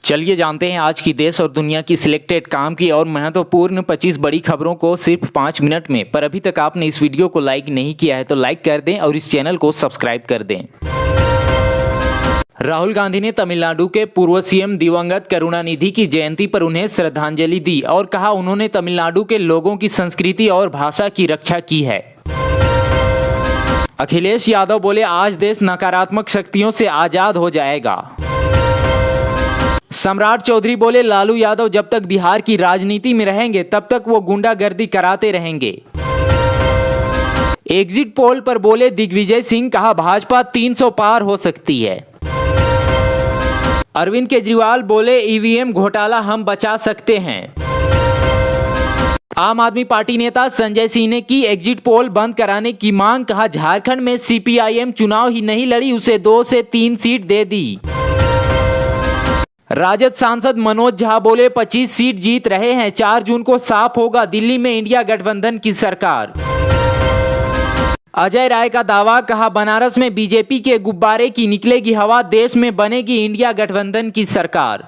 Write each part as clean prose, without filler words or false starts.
चलिए जानते हैं आज की देश और दुनिया की सिलेक्टेड काम की और महत्वपूर्ण 25 बड़ी खबरों को सिर्फ 5 मिनट में। पर अभी तक आपने इस वीडियो को लाइक नहीं किया है तो लाइक कर दें और इस चैनल को सब्सक्राइब कर दें। राहुल गांधी ने तमिलनाडु के पूर्व सीएम दिवंगत करुणानिधि की जयंती पर उन्हें श्रद्धांजलि दी और कहा उन्होंने तमिलनाडु के लोगों की संस्कृति और भाषा की रक्षा की है। अखिलेश यादव बोले आज देश नकारात्मक शक्तियों से आजाद हो जाएगा। सम्राट चौधरी बोले लालू यादव जब तक बिहार की राजनीति में रहेंगे तब तक वो गुंडागर्दी कराते रहेंगे। एग्जिट पोल पर बोले दिग्विजय सिंह, कहा भाजपा 300 पार हो सकती है। अरविंद केजरीवाल बोले ईवीएम घोटाला हम बचा सकते हैं। आम आदमी पार्टी नेता संजय सिंह ने की एग्जिट पोल बंद कराने की मांग, कहा झारखंड में सीपीआईएम चुनाव ही नहीं लड़ी उसे 2 से 3 सीट दे दी। राजद सांसद मनोज झा बोले 25 सीट जीत रहे हैं, 4 जून को साफ होगा दिल्ली में इंडिया गठबंधन की सरकार। अजय राय का दावा, कहा बनारस में बीजेपी के गुब्बारे की निकलेगी हवा, देश में बनेगी इंडिया गठबंधन की सरकार।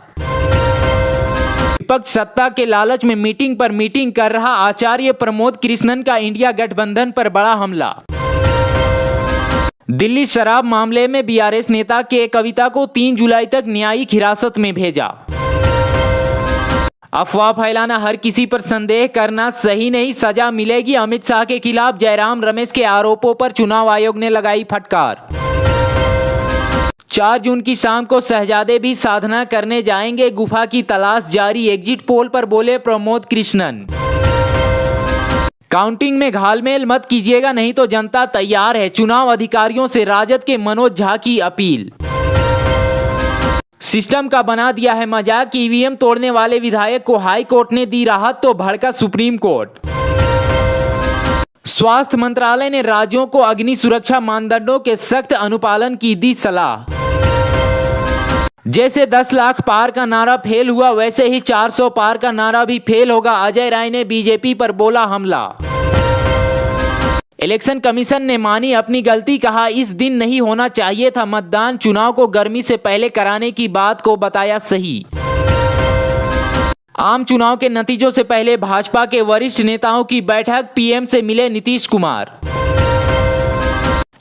विपक्ष सत्ता के लालच में मीटिंग पर मीटिंग कर रहा, आचार्य प्रमोद कृष्णन का इंडिया गठबंधन पर बड़ा हमला। दिल्ली शराब मामले में बीआरएस नेता के कविता को 3 जुलाई तक न्यायिक हिरासत में भेजा। अफवाह फैलाना, हर किसी पर संदेह करना सही नहीं, सजा मिलेगी। अमित शाह के खिलाफ जयराम रमेश के आरोपों पर चुनाव आयोग ने लगाई फटकार। 4 जून की शाम को शहजादे भी साधना करने जाएंगे, गुफा की तलाश जारी। एग्जिट पोल पर बोले प्रमोद कृष्णन। काउंटिंग में घालमेल मत कीजिएगा नहीं तो जनता तैयार है, चुनाव अधिकारियों से राजद के मनोज झा की अपील। सिस्टम का बना दिया है मजाक, ईवीएम तोड़ने वाले विधायक को हाई कोर्ट ने दी राहत तो भड़का सुप्रीम कोर्ट। स्वास्थ्य मंत्रालय ने राज्यों को अग्नि सुरक्षा मानदंडों के सख्त अनुपालन की दी सलाह। जैसे 10 लाख पार का नारा फेल हुआ वैसे ही 400 पार का नारा भी फेल होगा, अजय राय ने बीजेपी पर बोला हमला। इलेक्शन कमीशन ने मानी अपनी गलती, कहा इस दिन नहीं होना चाहिए था मतदान, चुनाव को गर्मी से पहले कराने की बात को बताया सही। आम चुनाव के नतीजों से पहले भाजपा के वरिष्ठ नेताओं की बैठक, पीएम से मिले नीतीश कुमार।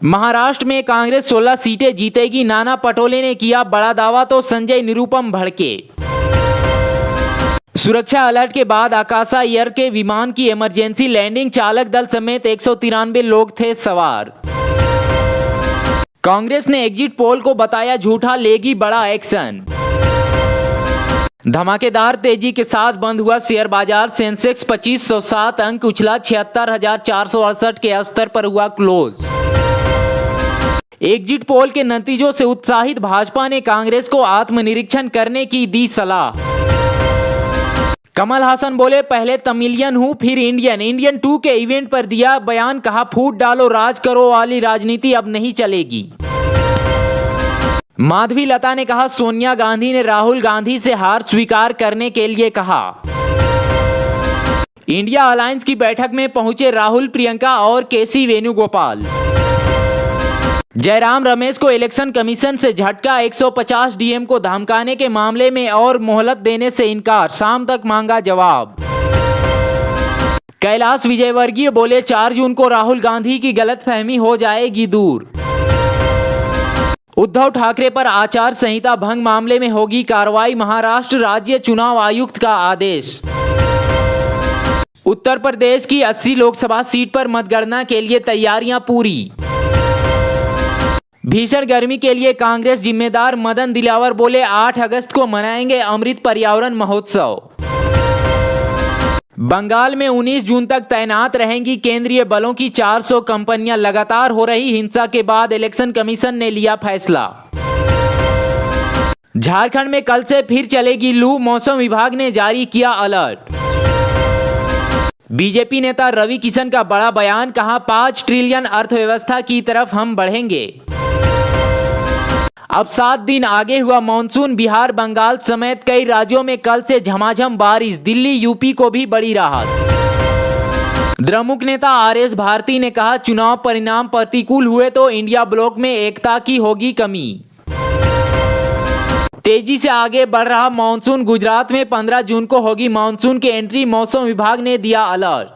महाराष्ट्र में कांग्रेस 16 सीटें जीतेगी, नाना पटोले ने किया बड़ा दावा तो संजय निरुपम भड़के। सुरक्षा अलर्ट के बाद आकाशा एयर के विमान की इमरजेंसी लैंडिंग, चालक दल समेत 193 लोग थे सवार। कांग्रेस ने एग्जिट पोल को बताया झूठा, लेगी बड़ा एक्शन। धमाकेदार तेजी के साथ बंद हुआ शेयर बाजार, सेंसेक्स 2507 अंक उछला, 76,468 के स्तर पर हुआ क्लोज। एग्जिट पोल के नतीजों से उत्साहित भाजपा ने कांग्रेस को आत्मनिरीक्षण करने की दी सलाह। कमल हासन बोले पहले तमिलियन हूं फिर इंडियन 2 के इवेंट पर दिया बयान, कहा फूट डालो राज करो वाली राजनीति अब नहीं चलेगी। माधवी लता ने कहा सोनिया गांधी ने राहुल गांधी से हार स्वीकार करने के लिए कहा। इंडिया अलायंस की बैठक में पहुंचे राहुल, प्रियंका और केसी वेणुगोपाल। जयराम रमेश को इलेक्शन कमीशन से झटका, 150 डीएम को धमकाने के मामले में और मोहलत देने से इनकार, शाम तक मांगा जवाब। कैलाश विजयवर्गीय बोले 4 जून को राहुल गांधी की गलतफहमी हो जाएगी दूर। उद्धव ठाकरे पर आचार संहिता भंग मामले में होगी कार्रवाई, महाराष्ट्र राज्य चुनाव आयुक्त का आदेश। उत्तर प्रदेश की 80 लोकसभा सीट पर मतगणना के लिए तैयारियां पूरी। भीषण गर्मी के लिए कांग्रेस जिम्मेदार, मदन दिलावर बोले 8 अगस्त को मनाएंगे अमृत पर्यावरण महोत्सव। बंगाल में 19 जून तक तैनात रहेंगी केंद्रीय बलों की 400 कंपनियां, लगातार हो रही हिंसा के बाद इलेक्शन कमीशन ने लिया फैसला। झारखंड में कल से फिर चलेगी लू, मौसम विभाग ने जारी किया अलर्ट। बीजेपी नेता रवि किशन का बड़ा बयान, कहा 5 ट्रिलियन अर्थव्यवस्था की तरफ हम बढ़ेंगे। अब 7 दिन आगे हुआ मॉनसून, बिहार बंगाल समेत कई राज्यों में कल से झमाझम बारिश, दिल्ली यूपी को भी बड़ी राहत। द्रमुक नेता आरएस भारती ने कहा चुनाव परिणाम प्रतिकूल हुए तो इंडिया ब्लॉक में एकता की होगी कमी। तेजी से आगे बढ़ रहा मानसून। गुजरात में 15 जून को होगी मानसून की एंट्री, मौसम विभाग ने दिया अलर्ट।